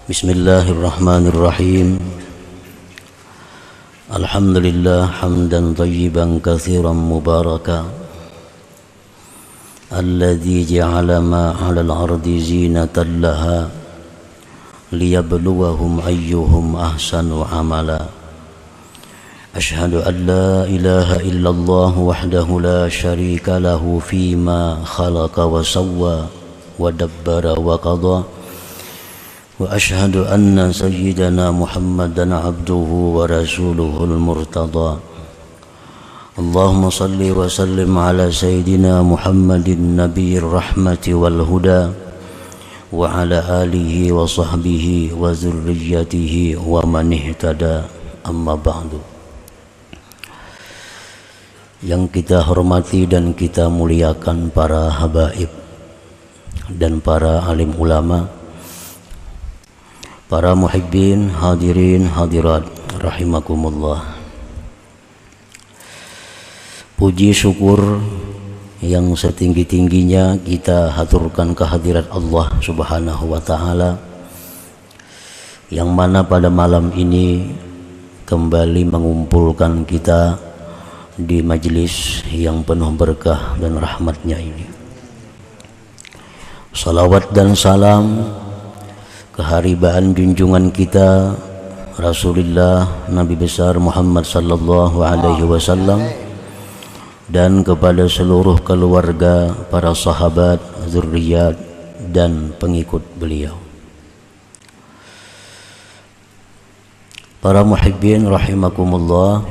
Bismillahirrahmanirrahim. Alhamdulillah hamdan tayyiban katsiran mubarakan alladzi ja'ala ma 'alal ardi zinatan laha liyabluwahum ayyuhum ahsanu amala. Ashhadu an la ilaha illallah wahdahu la syarika lahu fima khalaqa wa sawwa wa dabbara wa qada. Wa ashhadu anna sayyidana Muhammadan abduhu wa rasuluhul murtada. Allahumma salli wa sallim ala sayyidina Muhammadin nabiyir rahmati wal huda wa ala alihi wa sahbihi wa zurriyyatihi wa man ihtada, amma ba'du. Yang kita hormati dan kita muliakan para habaib dan para alim ulama, para muhibbin, hadirin, hadirat, rahimakumullah. Puji syukur yang setinggi-tingginya kita haturkan kehadirat Allah Subhanahu wa ta'ala, yang mana pada malam ini kembali mengumpulkan kita di majlis yang penuh berkah dan rahmatnya ini. Salawat dan salam keharibaan junjungan kita Rasulullah Nabi besar Muhammad sallallahu alaihi wasallam dan kepada seluruh keluarga, para sahabat, zurriyat dan pengikut beliau. Para muhibbin rahimakumullah,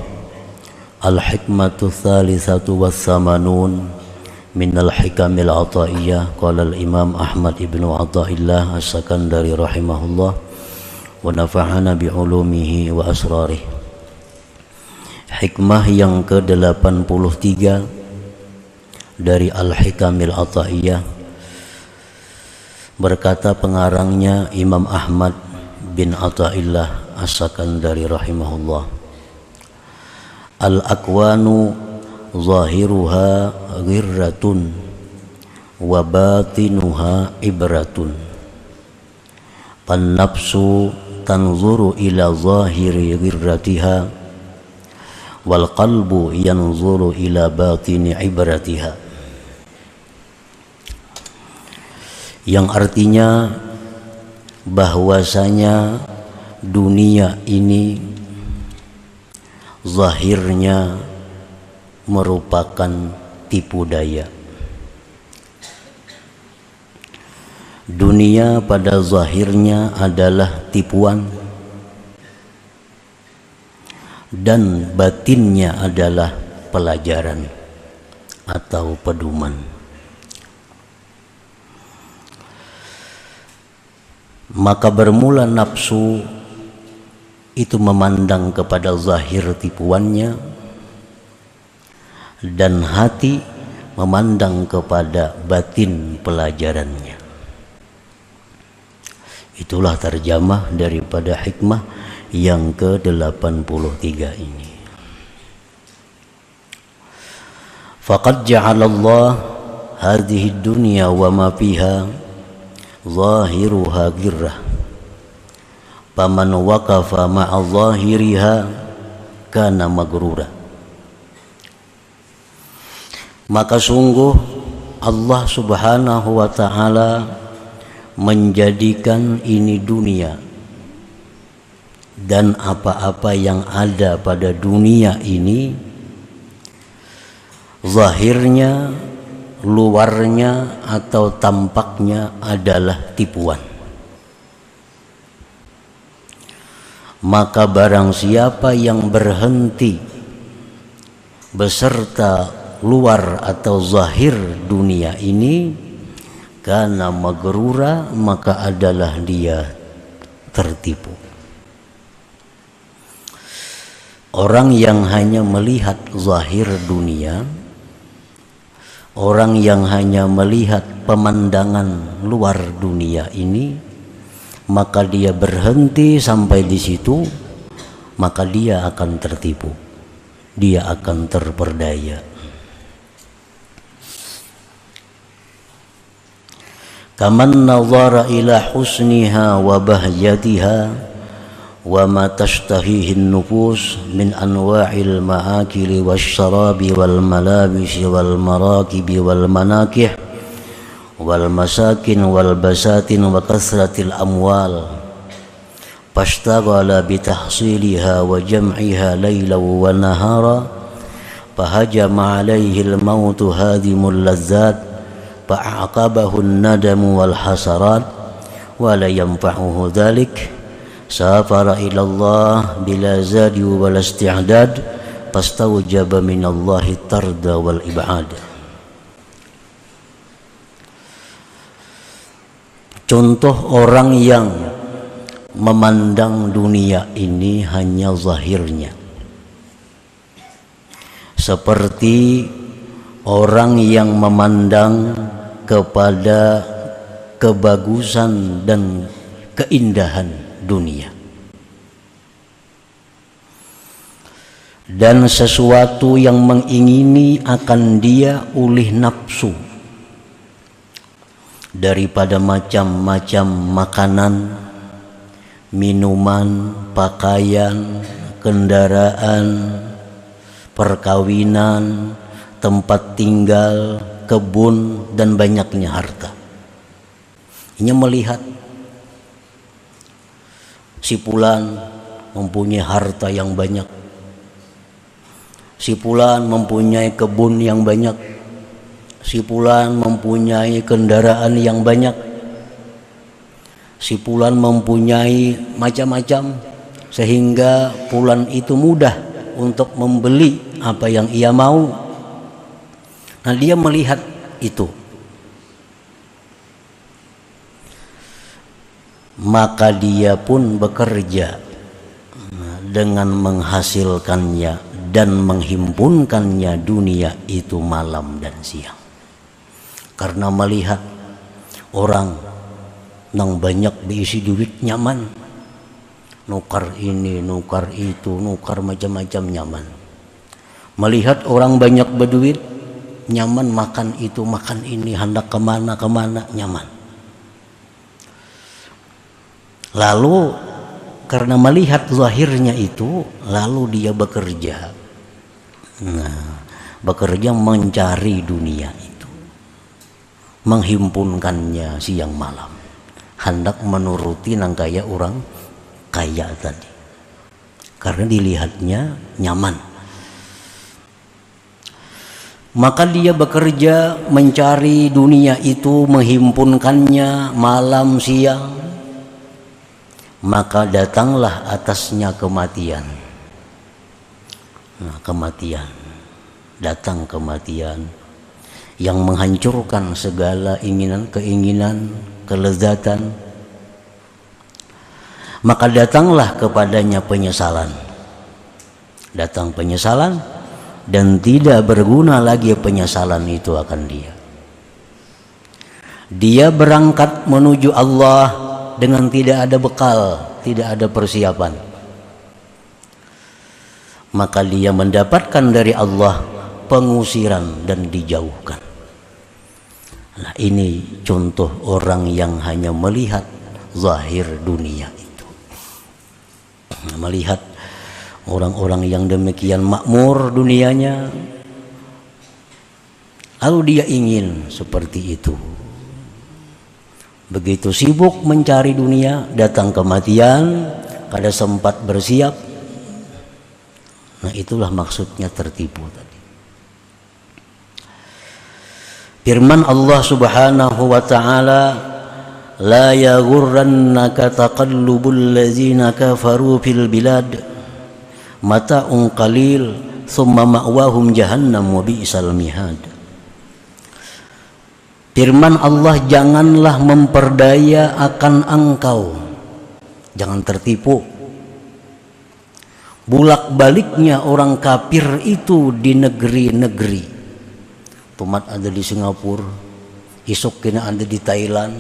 al-hikmatu thalithatu was-samanun minal hikamil ataiyah, qala al-imam Ahmad ibnu Athaillah as-Sakandari rahimahullah wa nafa'ana bi'ulumihi wa asrarih. Hikmah yang ke-83 dari al-hikamil ataiyah, berkata pengarangnya Imam Ahmad bin Athaillah as-Sakandari rahimahullah, al-akwanu zahiruha ghirratun wa batinuha ibratun. Pan nafsu tanzuru ila zahiri ghirratiha wal qalbu yanzuru ila batini ibratiha. Yang artinya bahwasanya dunia ini zahirnya merupakan tipu daya. Dunia pada zahirnya adalah tipuan dan batinnya adalah pelajaran atau pedoman. Maka bermula nafsu itu memandang kepada zahir tipuannya, dan hati memandang kepada batin pelajarannya. Itulah terjemah daripada hikmah yang ke-83 ini. Faqad ja'alallah hadhihi dunya wa ma fiha zahiruha ghirrah. Faman waqafa ma'a zahiriha kana magrura. Maka sungguh Allah Subhanahu wa ta'ala menjadikan ini dunia dan apa-apa yang ada pada dunia ini zahirnya, luarnya atau tampaknya adalah tipuan. Maka barang siapa yang berhenti beserta luar atau zahir dunia ini, karena magrura, maka adalah dia tertipu. Orang yang hanya melihat zahir dunia, orang yang hanya melihat pemandangan luar dunia ini, maka dia berhenti sampai di situ, maka dia akan tertipu, dia akan terperdaya. kaman nadhara ila husniha wa bahjatiha wa ma tashtahihi an-nufus min anwa'il ma'akili wasyarabi wal malabisi wal marakibi wal manakih wal masakin wal basatin wa kasratil amwal fashtaghala bitahsiliha wa jam'iha laylan wa nahara fahajama alayhi al-mautu hadimul ladzat fa'aqabahu an-nadamu wal hasarat wa la yanfa'uhu dhalik safara ila Allah bila zadi wal isti'dad fastawjaba min Allah tarda wal ib'ad. Contoh orang yang memandang dunia ini hanya zahirnya, seperti orang yang memandang kepada kebagusan dan keindahan dunia, dan sesuatu yang mengingini akan dia oleh nafsu daripada macam-macam makanan, minuman, pakaian, kendaraan, perkawinan, tempat tinggal, kebun, dan banyaknya harta. Ini melihat si fulan mempunyai harta yang banyak, si fulan mempunyai kebun yang banyak, si fulan mempunyai kendaraan yang banyak, si fulan mempunyai macam-macam, sehingga fulan itu mudah untuk membeli apa yang ia mau. Nah, dia melihat itu, maka dia pun bekerja dengan menghasilkannya dan menghimpunkannya dunia itu malam dan siang, karena melihat orang yang banyak diisi duit nyaman, nukar ini, nukar itu, nukar macam-macam nyaman. Melihat orang banyak berduit nyaman, makan itu, makan ini, hendak kemana-kemana nyaman. Lalu karena melihat zahirnya itu, lalu dia bekerja. Nah, bekerja mencari dunia itu, menghimpunkannya siang malam, hendak menuruti nang kaya orang kaya tadi, karena dilihatnya nyaman. Maka dia bekerja mencari dunia itu, menghimpunkannya malam siang. Maka datanglah atasnya kematian. Nah, kematian, datang kematian yang menghancurkan segala keinginan, kelezatan. Maka datanglah kepadanya penyesalan. Datang penyesalan, dan tidak berguna lagi penyesalan itu akan dia. Dia berangkat menuju Allah dengan tidak ada bekal, tidak ada persiapan. Maka dia mendapatkan dari Allah pengusiran dan dijauhkan. Nah, ini contoh orang yang hanya melihat zahir dunia itu. Melihat orang-orang yang demikian makmur dunianya, lalu dia ingin seperti itu. Begitu sibuk mencari dunia, datang kematian, kada sempat bersiap. Nah, itulah maksudnya tertipu tadi. Firman Allah Subhanahu wa ta'ala, la yaghurrannaka taqallubul ladzina kafaru fil bilad mata'un qalil thumma ma'wahum jahannam wa bi'sal mihad. Firman Allah, janganlah memperdaya akan engkau, jangan tertipu. Bulak-baliknya orang kafir itu di negeri-negeri. Tumat ada di Singapura, isuk kena ada di Thailand,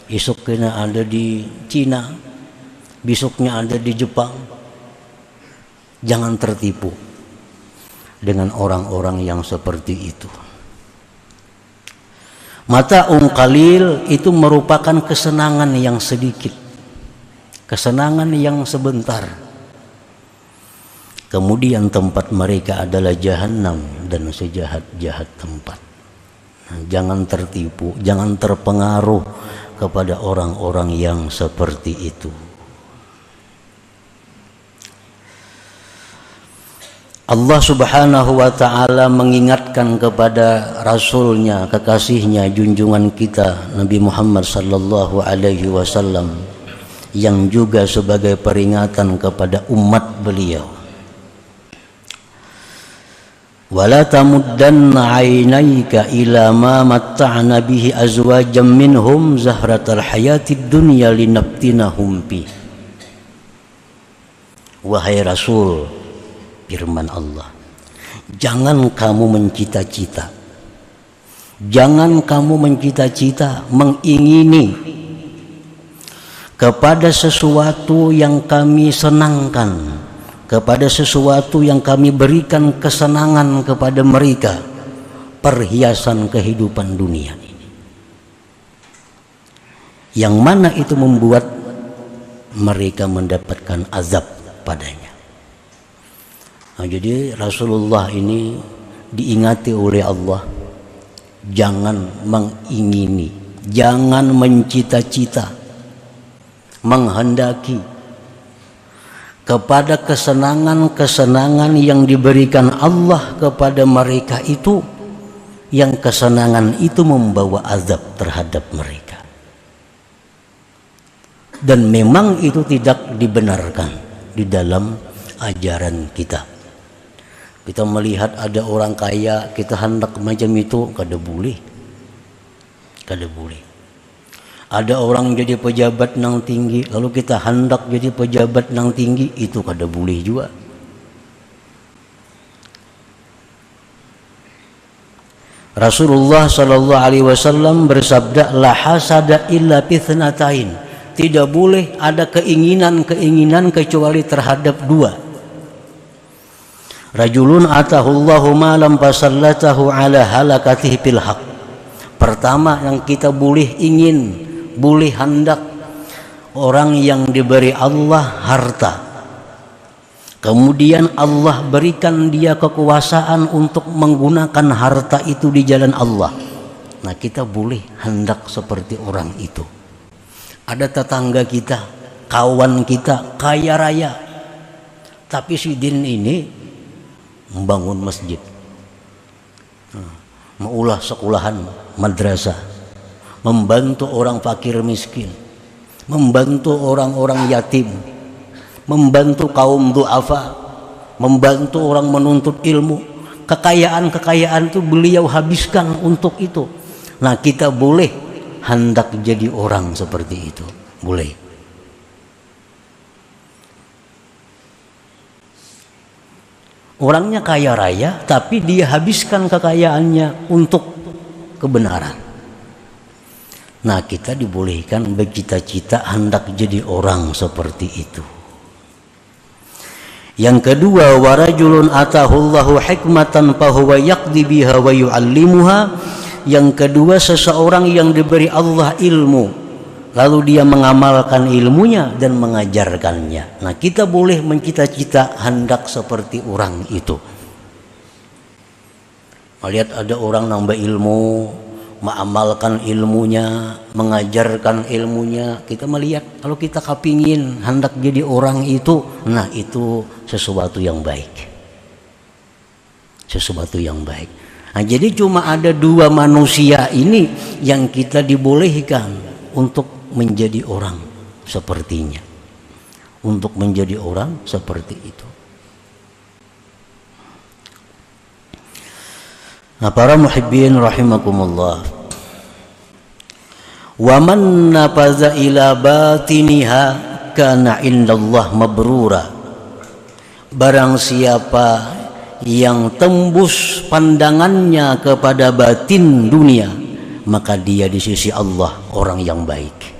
isuk kena ada di Cina, besoknya ada di Jepang. Jangan tertipu dengan orang-orang yang seperti itu. Mata'un qalil itu merupakan kesenangan yang sedikit, kesenangan yang sebentar. Kemudian tempat mereka adalah jahanam dan sejahat-jahat tempat. Nah, jangan tertipu, jangan terpengaruh kepada orang-orang yang seperti itu. Allah Subhanahu wa ta'ala mengingatkan kepada Rasulnya, kekasihnya, junjungan kita Nabi Muhammad sallallahu alaihi wasallam, yang juga sebagai peringatan kepada umat beliau. Wala tamuddanna 'ainaika ila ma matta'na bihi azwajan minhum zahratal hayatid dunya linaftinahum fi. Wahai Rasul, firman Allah, jangan kamu mencita-cita, jangan kamu mencita-cita, mengingini kepada sesuatu yang kami senangkan, kepada sesuatu yang kami berikan kesenangan kepada mereka, perhiasan kehidupan dunia ini, yang mana itu membuat mereka mendapatkan azab padanya. Nah, jadi Rasulullah ini diingati oleh Allah, jangan mengingini, jangan mencita-cita, menghendaki kepada kesenangan-kesenangan yang diberikan Allah kepada mereka itu, yang kesenangan itu membawa azab terhadap mereka. Dan memang itu tidak dibenarkan di dalam ajaran kita. Kita melihat ada orang kaya, kita hendak macam itu, kada boleh, kada boleh. Ada orang jadi pejabat nang tinggi, lalu kita hendak jadi pejabat nang tinggi, itu kada boleh juga. Rasulullah sallallahu alaihi wasallam bersabda, la hasada illa fitnatain. Tidak boleh ada keinginan-keinginan kecuali terhadap dua. Rajulun atahullahu malam fasallatahu ala halakatihi fil haq. Pertama yang kita boleh ingin, boleh hendak, orang yang diberi Allah harta, kemudian Allah berikan dia kekuasaan untuk menggunakan harta itu di jalan Allah. Nah, kita boleh hendak seperti orang itu. Ada tetangga kita, kawan kita kaya raya, tapi si Din ini membangun masjid, meulah sekolahan madrasah, membantu orang fakir miskin, membantu orang-orang yatim, membantu kaum du'afa, membantu orang menuntut ilmu. Kekayaan-kekayaan itu beliau habiskan untuk itu. Nah, kita boleh hendak jadi orang seperti itu, boleh. Orangnya kaya raya, tapi dia habiskan kekayaannya untuk kebenaran. Nah, kita dibolehkan bercita-cita hendak jadi orang seperti itu. Yang kedua, warajulun atahullahu hikmatan fahuwa yaqdi biha wa yu'allimuha. Yang kedua, seseorang yang diberi Allah ilmu, lalu dia mengamalkan ilmunya dan mengajarkannya. Nah, kita boleh mencita-cita hendak seperti orang itu. Melihat ada orang nambah ilmu, mengamalkan ilmunya, mengajarkan ilmunya, kita melihat kalau kita kepingin hendak jadi orang itu, nah itu sesuatu yang baik, sesuatu yang baik. Nah, jadi cuma ada dua manusia ini yang kita dibolehkan untuk menjadi orang sepertinya, untuk menjadi orang seperti itu. Nah, para muhibbin rahimakumullah, wa man nafaza ila batiniha kana indallah mabrura. Barang siapa yang tembus pandangannya kepada batin dunia, maka dia di sisi Allah orang yang baik.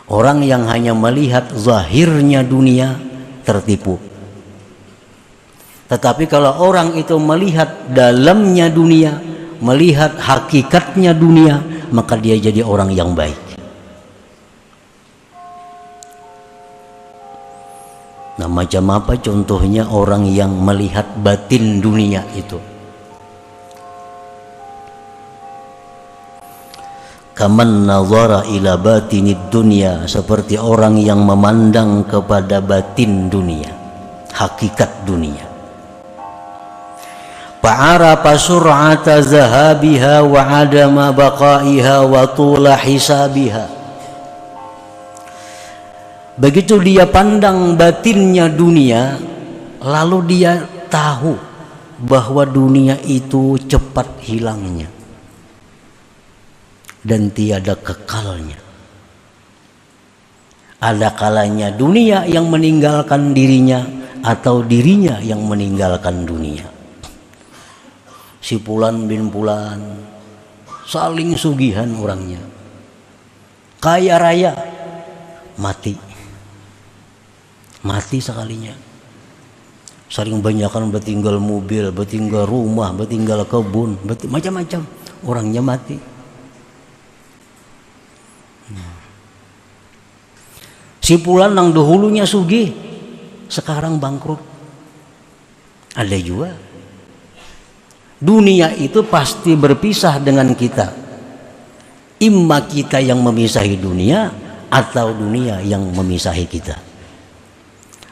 Orang yang hanya melihat zahirnya dunia tertipu. Tetapi kalau orang itu melihat dalamnya dunia, melihat hakikatnya dunia, maka dia jadi orang yang baik. Nah, macam apa contohnya orang yang melihat batin dunia itu? Kaman nazara ila batinid dunya, seperti orang yang memandang kepada batin dunia, hakikat dunia. Fa'arafa sur'ata zahabiha wa adama baqaiha wa tula hisabiha. Begitu dia pandang batinnya dunia, lalu dia tahu bahwa dunia itu cepat hilangnya dan tiada kekalnya. Ada kalanya dunia yang meninggalkan dirinya atau dirinya yang meninggalkan dunia. Si Fulan bin Fulan saling sugihan orangnya, kaya raya, mati sekalinya. Saling banyakan bertinggal mobil, bertinggal rumah, bertinggal kebun, macam-macam, orangnya mati. Si Fulan yang dahulunya sugih sekarang bangkrut. Ada juga. Dunia itu pasti berpisah dengan kita. Imma kita yang memisahi dunia atau dunia yang memisahi kita.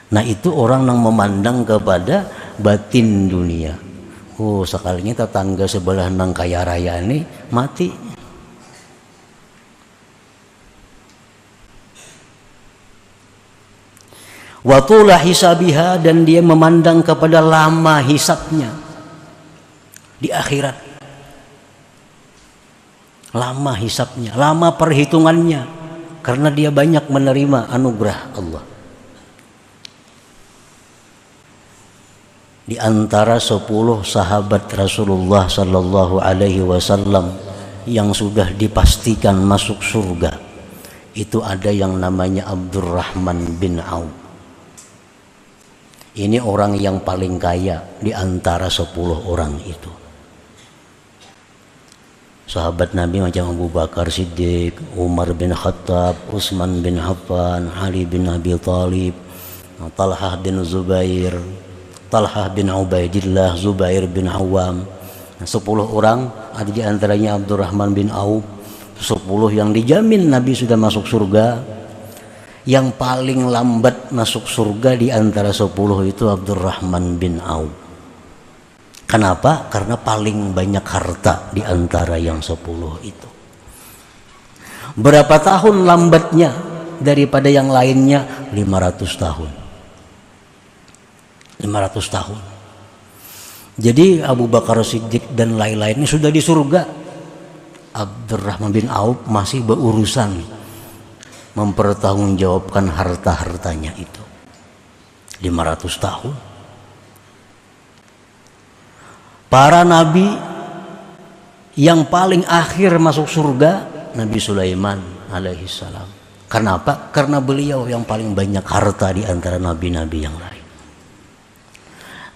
Nah, itu orang yang memandang kepada batin dunia. Oh, sekalinya tetangga sebelah nang kaya raya ini mati. Wa tula hisabiha, dan dia memandang kepada lama hisabnya di akhirat. Lama hisabnya, lama perhitungannya, karena dia banyak menerima anugerah Allah. Di antara 10 sahabat Rasulullah sallallahu alaihi wasallam yang sudah dipastikan masuk surga, itu ada yang namanya Abdurrahman bin Auf. Ini orang yang paling kaya di antara 10 orang itu. Sahabat Nabi macam Abu Bakar Siddiq, Umar bin Khattab, Utsman bin Affan, Ali bin Abi Thalib, Talhah bin Zubair, Talhah bin Ubaidillah, Zubair bin Awam. 10 orang, ada di antaranya Abdurrahman bin Auf. 10 yang dijamin Nabi sudah masuk surga. Yang paling lambat masuk surga di antara 10 itu Abdurrahman bin Auf. Kenapa? Karena paling banyak harta di antara yang 10 itu. Berapa tahun lambatnya daripada yang lainnya? 500 tahun. 500 tahun. Jadi Abu Bakar Siddiq dan lain-lainnya sudah di surga. Abdurrahman bin Auf masih berurusan mempertanggungjawabkan harta-hartanya itu. 500 tahun. Para nabi yang paling akhir masuk surga, Nabi Sulaiman alaihissalam. Kenapa? Karena beliau yang paling banyak harta di antara nabi-nabi yang lain.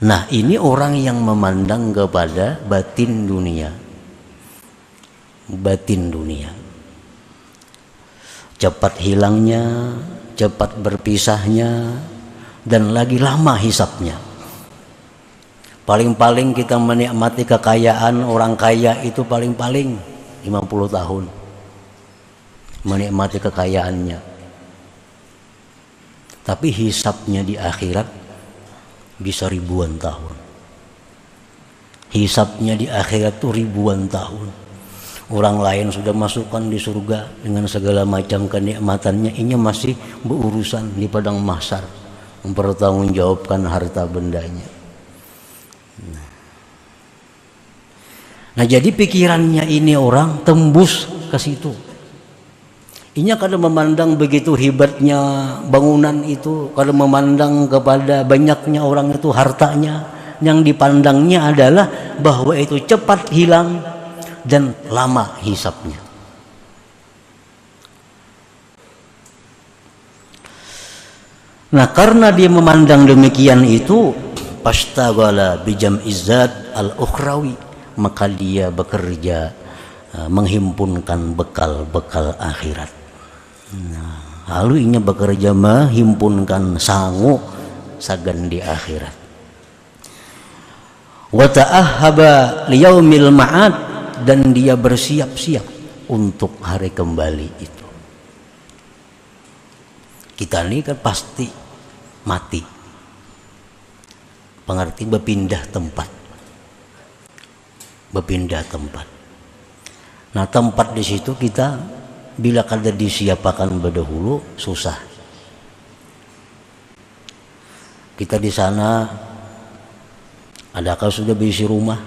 Nah, ini orang yang memandang kepada batin dunia. Batin dunia. Cepat hilangnya, cepat berpisahnya, dan lagi lama hisapnya. Paling-paling kita menikmati kekayaan orang kaya itu paling-paling 50 tahun. Menikmati kekayaannya. Tapi hisapnya di akhirat bisa ribuan tahun. Hisapnya di akhirat itu ribuan tahun. Orang lain sudah masukkan di surga dengan segala macam kenikmatannya, ini masih berurusan di padang mahsyar mempertanggungjawabkan harta bendanya. Nah, jadi pikirannya ini orang tembus ke situ. Ini kalau memandang begitu hebatnya bangunan itu, kalau memandang kepada banyaknya orang itu hartanya, yang dipandangnya adalah bahwa itu cepat hilang dan lama hisapnya. Nah, karena dia memandang demikian itu, pastaghala bijam izzat al-ukhrawi, maka dia bekerja menghimpunkan bekal-bekal akhirat. Lalu inya bekerja menghimpunkan sangu sagan di akhirat. Wa ta'ahhaba liyaumil ma'ad, dan dia bersiap-siap untuk hari kembali itu. Kita ini kan pasti mati. Pengerti berpindah tempat. Berpindah tempat. Nah, tempat di situ kita bila kada disiapakan berdahulu susah. Kita di sana, adakah sudah berisi rumah?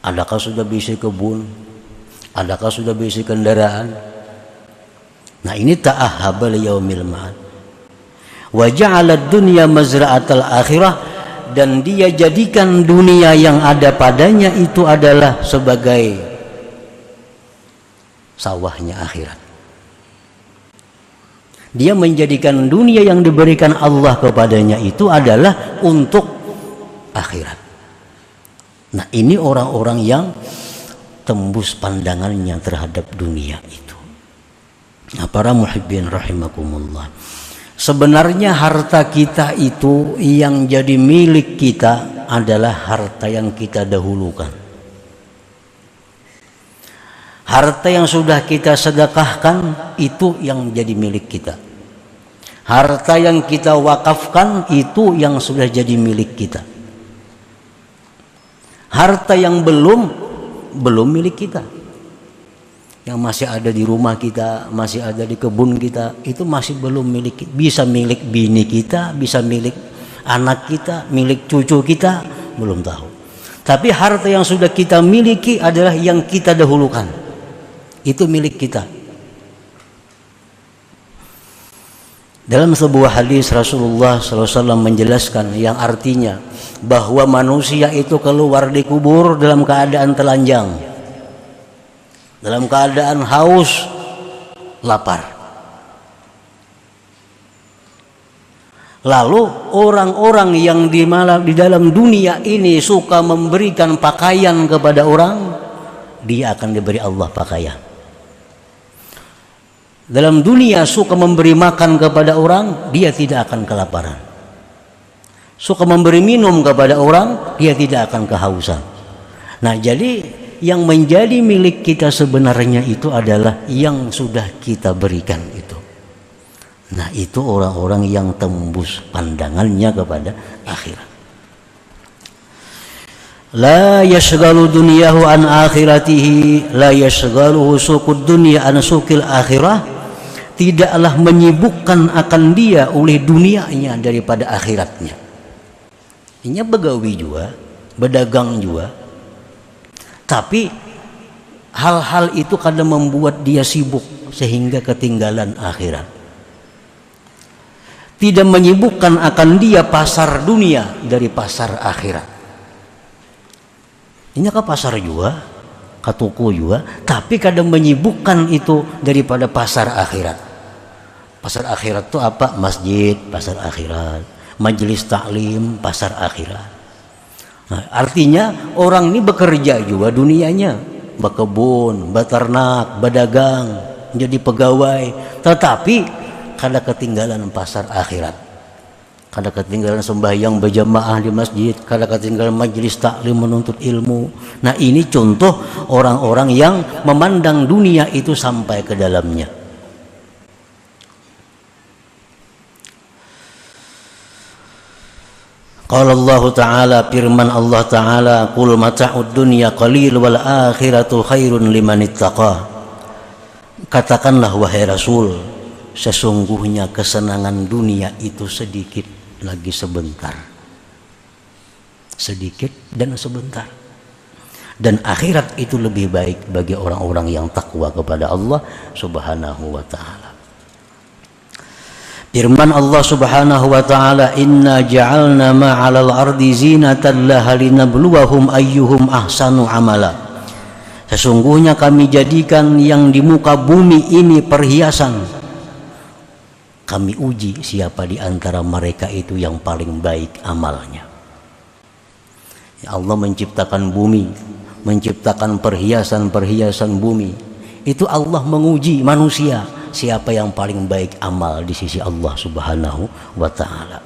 Adakah sudah berisi kebun? Adakah sudah berisi kendaraan? Nah, ini ta'ahhaba liyaumil ma'ad. Wa ja'ala ad-dunya mazra'atal akhirah, dan dia jadikan dunia yang ada padanya itu adalah sebagai sawahnya akhirat. Dia menjadikan dunia yang diberikan Allah kepadanya itu adalah untuk akhirat. Nah, ini orang-orang yang tembus pandangannya terhadap dunia itu. Nah, para muhibbin rahimakumullah, sebenarnya harta kita itu yang jadi milik kita adalah harta yang kita dahulukan. Harta yang sudah kita sedekahkan itu yang jadi milik kita. Harta yang kita wakafkan itu yang sudah jadi milik kita. Harta yang belum milik kita, yang masih ada di rumah kita, masih ada di kebun kita, itu masih belum milik kita. Bisa milik bini kita, bisa milik anak kita, milik cucu kita, belum tahu. Tapi harta yang sudah kita miliki adalah yang kita dahulukan, itu milik kita. Dalam sebuah hadis Rasulullah SAW menjelaskan yang artinya bahwa manusia itu keluar di kubur dalam keadaan telanjang, dalam keadaan haus, lapar. Lalu orang-orang yang di dalam dunia ini suka memberikan pakaian kepada orang, dia akan diberi Allah pakaian. Dalam dunia suka memberi makan kepada orang, dia tidak akan kelaparan. Suka memberi minum kepada orang, dia tidak akan kehausan. Nah, jadi yang menjadi milik kita sebenarnya itu adalah yang sudah kita berikan itu. Nah, itu orang-orang yang tembus pandangannya kepada akhirat. La yashghalu dunyahu an akhiratihi, la yashghaluhu suqud dunya an suqil akhirah. Tidaklah menyibukkan akan dia oleh dunianya daripada akhiratnya. Ini begawi juga, berdagang juga. Tapi hal-hal itu kadang membuat dia sibuk sehingga ketinggalan akhirat. Tidak menyibukkan akan dia pasar dunia dari pasar akhirat. Ini ke pasar juga, ke toko juga, tapi kadang menyibukkan itu daripada pasar akhirat. Pasar akhirat itu apa? Masjid, pasar akhirat. Majelis taklim, pasar akhirat. Nah, artinya orang ini bekerja juga dunianya, berkebun, beternak, berdagang, jadi pegawai, tetapi kada ketinggalan pasar akhirat, kada ketinggalan sembahyang berjamaah di masjid, kada ketinggalan majelis taklim menuntut ilmu. Nah, ini contoh orang-orang yang memandang dunia itu sampai ke dalamnya. Qala Allah Ta'ala, firman Allah Ta'ala, qul mata'ud dunya qalil wal akhiratu khairun liman ittaqa. Katakanlah wahai Rasul, sesungguhnya kesenangan dunia itu sedikit lagi sebentar. Sedikit dan sebentar. Dan akhirat itu lebih baik bagi orang-orang yang takwa kepada Allah Subhanahu wa Ta'ala. Firman Allah Subhanahu wa Ta'ala, inna ja'alna ma'alal ardi zinatan laha linabluwahum ayyuhum ahsanu amala. Sesungguhnya kami jadikan yang di muka bumi ini perhiasan. Kami uji siapa di antara mereka itu yang paling baik amalnya. Allah menciptakan bumi, menciptakan perhiasan-perhiasan bumi. Itu Allah menguji manusia, siapa yang paling baik amal di sisi Allah Subhanahu wa taala.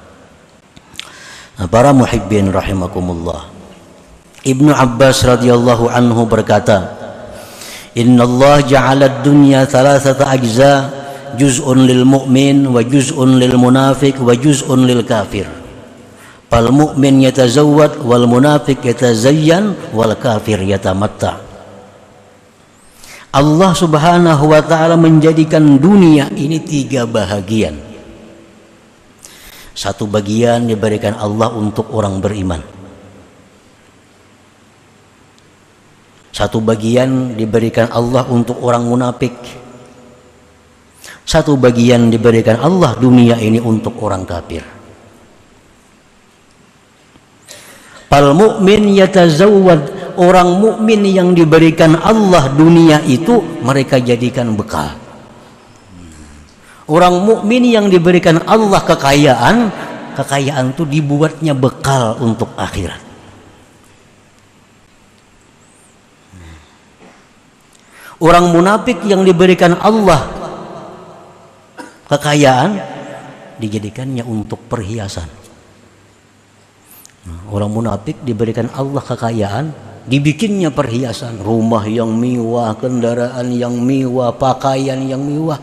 Nah, para muhibbin rahimakumullah. Ibnu Abbas radhiyallahu anhu berkata, "Innallaha ja'ala ad-dunya thalathata ajza, juz'un lil mu'min wa juz'un lil munafiq wa juz'un lil kafir. Fal mu'min yatazawwad wal munafiq yatazayyan wal kafir yatamatta." Allah Subhanahu wa taala menjadikan dunia ini 3 bahagian. Satu bagian diberikan Allah untuk orang beriman. Satu bagian diberikan Allah untuk orang munafik. Satu bagian diberikan Allah dunia ini untuk orang kafir. Fal mu'min yatazawwad, orang mukmin yang diberikan Allah dunia itu mereka jadikan bekal. Orang mukmin yang diberikan Allah kekayaan, kekayaan itu dibuatnya bekal untuk akhirat. Orang munafik yang diberikan Allah kekayaan dijadikannya untuk perhiasan. Orang munafik diberikan Allah kekayaan, dibikinnya perhiasan, rumah yang mewah, kendaraan yang mewah, pakaian yang mewah.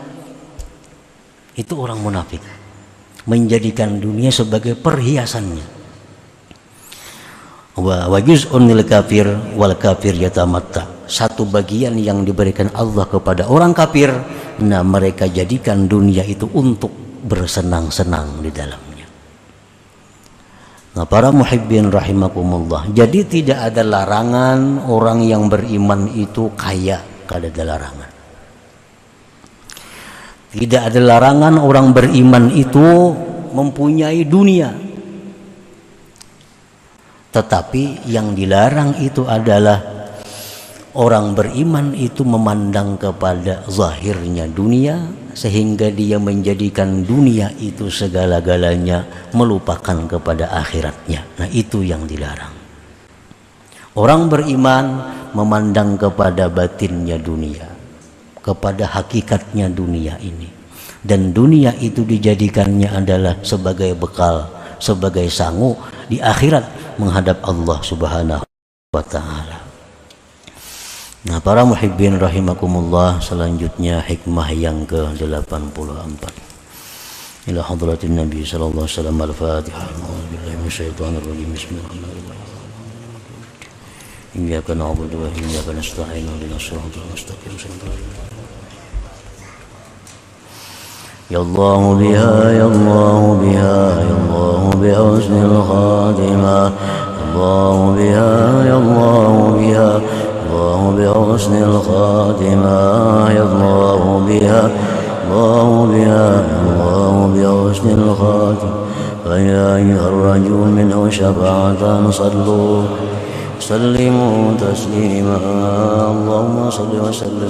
Itu orang munafik, menjadikan dunia sebagai perhiasannya. Wa juz'un lil kafir wal kafir yatamatta. Satu bagian yang diberikan Allah kepada orang kafir, nah mereka jadikan dunia itu untuk bersenang-senang di dalamnya. Nah, para muhibbin rahimakumullah, jadi tidak ada larangan orang yang beriman itu kaya, tidak ada larangan. Tidak ada larangan orang beriman itu mempunyai dunia. Tetapi yang dilarang itu adalah orang beriman itu memandang kepada zahirnya dunia, sehingga dia menjadikan dunia itu segala-galanya, melupakan kepada akhiratnya. Nah, itu yang dilarang. Orang beriman memandang kepada batinnya dunia, kepada hakikatnya dunia ini, dan dunia itu dijadikannya adalah sebagai bekal, sebagai sangu di akhirat menghadap Allah Subhanahu wa taala. Nah, para muhibbin rahimakumullah, selanjutnya hikmah yang ke-84. Ila hadratin Nabi sallallahu alaihi wasallam. Al-Fatihah. A'udzubillahi minasyaitonir rajim. Bismillahirrahmanirrahim. Iyyaka na'budu wa iyyaka nasta'in. Ihdinas siratal mustaqim. Ya Allah biha, ya Allah biha, ya Allah bi husnil khatimah. Allah biha, ya Allah biha, الله بحسن الخاتمة. يا الله بها، الله بها، الله بحسن الخاتمة. فيا أيها الرجل منه شفاعة صلوا سلموا تسليما. اللهم صل وسلم